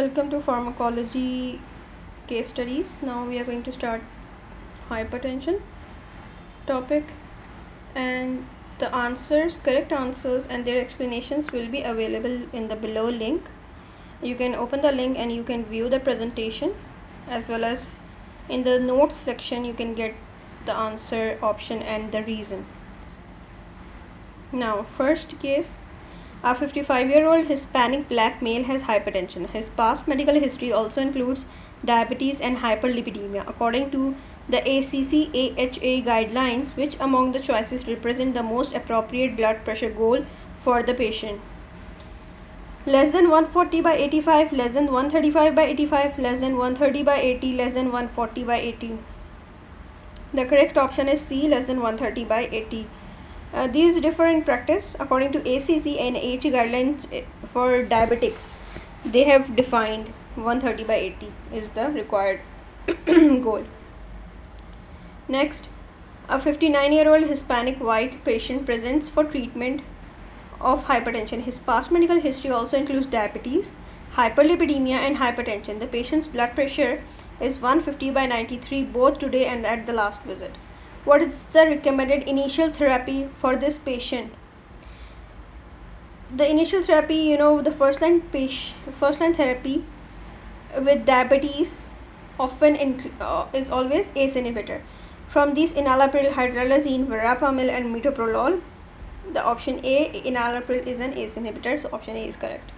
Welcome to Pharmacology case studies. Now we are going to start hypertension topic, and the correct answers and their explanations will be available in the below link. You can open the link and you can view the presentation, as well as in the notes section you can get the answer option and the reason. Now, first case. A 55-year-old Hispanic black male has hypertension. His past medical history also includes diabetes and hyperlipidemia. According to the ACC/AHA guidelines, which among the choices represent the most appropriate blood pressure goal for the patient? Less than 140/85, less than 135/85, less than 130/80, less than 140/80. The correct option is C, less than 130/80. These differ in practice. According to ACC and AHA guidelines for diabetic, they have defined 130/80 is the required goal. Next, a 59-year-old Hispanic white patient presents for treatment of hypertension. His past medical history also includes diabetes, hyperlipidemia, and hypertension. The patient's blood pressure is 150/93 both today and at the last visit. What is the recommended initial therapy for this patient? The initial therapy, the first line therapy with diabetes often is always ACE inhibitor. From these, enalapril, hydralazine, verapamil, and metoprolol. The option A, enalapril, is an ACE inhibitor, so option A is correct.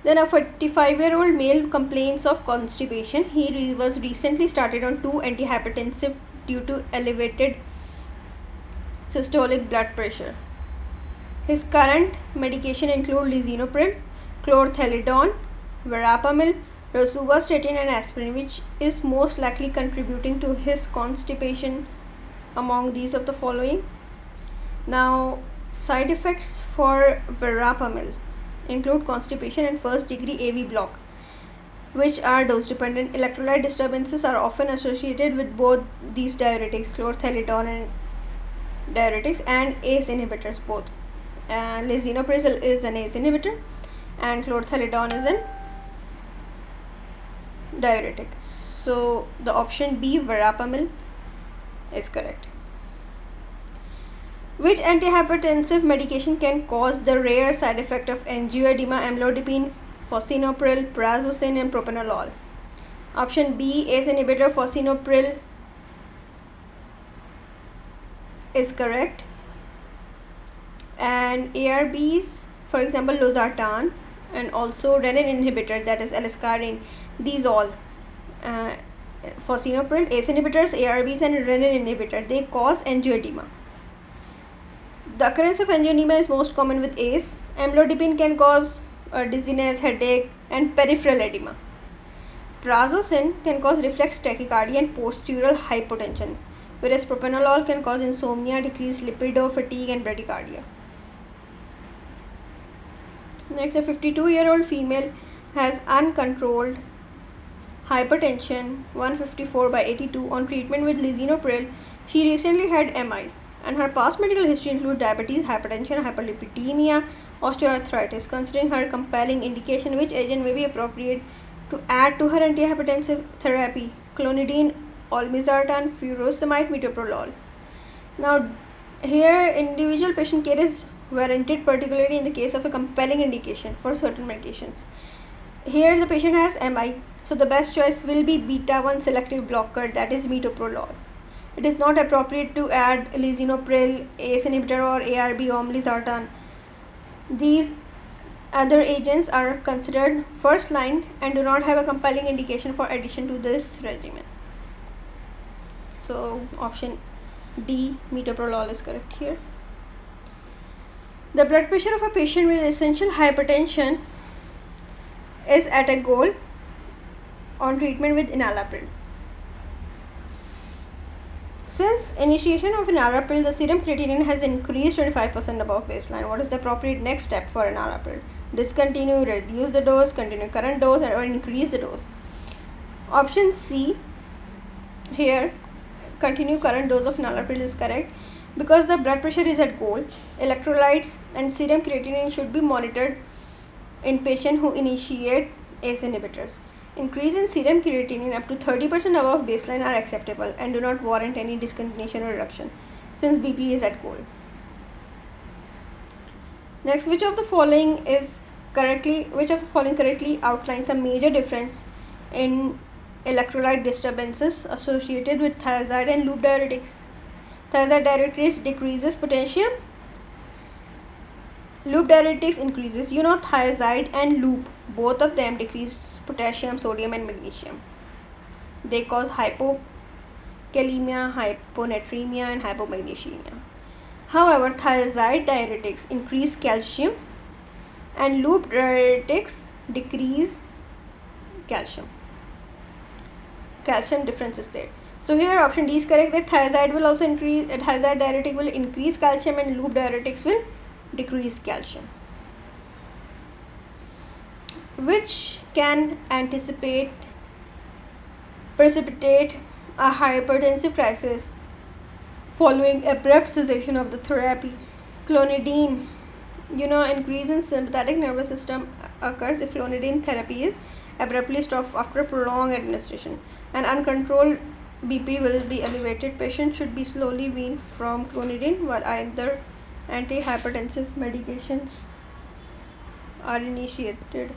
Then a 45-year-old male complains of constipation. He was recently started on 2 antihypertensive due to elevated systolic blood pressure. His current medication include lisinopril, chlorthalidone, verapamil, rosuvastatin, and aspirin. Which is most likely contributing to his constipation among these of the following? Now, side effects for verapamil include constipation and first degree AV block, which are dose dependent. Electrolyte disturbances are often associated with both these diuretics, chlorthalidone and diuretics, and ACE inhibitors both. Lisinopril is an ACE inhibitor and chlorthalidone is an diuretic. So the option B, verapamil, is correct. Which antihypertensive medication can cause the rare side effect of angioedema? Amlodipine, fosinopril, prazosin, and propranolol. Option B, ACE inhibitor fosinopril, is correct. And ARBs, for example, losartan, and also renin inhibitor, that is L-ascarin, these all, fosinopril, ACE inhibitors, ARBs, and renin inhibitor, they cause angioedema. The occurrence of angioedema is most common with ACE. Amlodipine can cause dizziness, headache, and peripheral edema. Prazosin can cause reflex tachycardia and postural hypotension, whereas propranolol can cause insomnia, decreased libido, fatigue, and bradycardia. Next, a 52-year-old female has uncontrolled hypertension, 154/82, on treatment with lisinopril. She recently had MI, and her past medical history includes diabetes, hypertension, hyperlipidemia, osteoarthritis. Considering her compelling indication, which agent may be appropriate to add to her antihypertensive therapy? Clonidine, olmesartan, furosemide, metoprolol. Now, here individual patient care is warranted, particularly in the case of a compelling indication for certain medications. Here the patient has MI, so the best choice will be beta-1 selective blocker, that is metoprolol. It is not appropriate to add lisinopril, ACE inhibitor, or ARB, olmesartan. These other agents are considered first line and do not have a compelling indication for addition to this regimen. So option D, metoprolol, is correct here. The blood pressure of a patient with essential hypertension is at a goal on treatment with enalapril. Since initiation of enalapril, the serum creatinine has increased 25% above baseline. What is the appropriate next step for enalapril? Discontinue, reduce the dose, continue current dose, or increase the dose? Option C, here, continue current dose of enalapril, is correct. Because the blood pressure is at goal, electrolytes and serum creatinine should be monitored in patients who initiate ACE inhibitors. Increase in serum creatinine up to 30% above baseline are acceptable and do not warrant any discontinuation or reduction since BP is at goal. Next, which of the following correctly outlines a major difference in electrolyte disturbances associated with thiazide and loop diuretics? Thiazide diuretics decreases potassium, loop diuretics increases. Thiazide and loop, both of them decrease potassium, sodium and magnesium. They cause hypokalemia, hyponatremia and hypomagnesemia. However, thiazide diuretics increase calcium and loop diuretics decrease calcium. Calcium difference is there. So here option D is correct, that thiazide diuretic will increase calcium and loop diuretics will decrease calcium. Which can precipitate a hypertensive crisis following abrupt cessation of the therapy? Clonidine. Increase in sympathetic nervous system occurs if clonidine therapy is abruptly stopped after prolonged administration. An uncontrolled BP will be elevated. Patient should be slowly weaned from clonidine while either antihypertensive medications are initiated.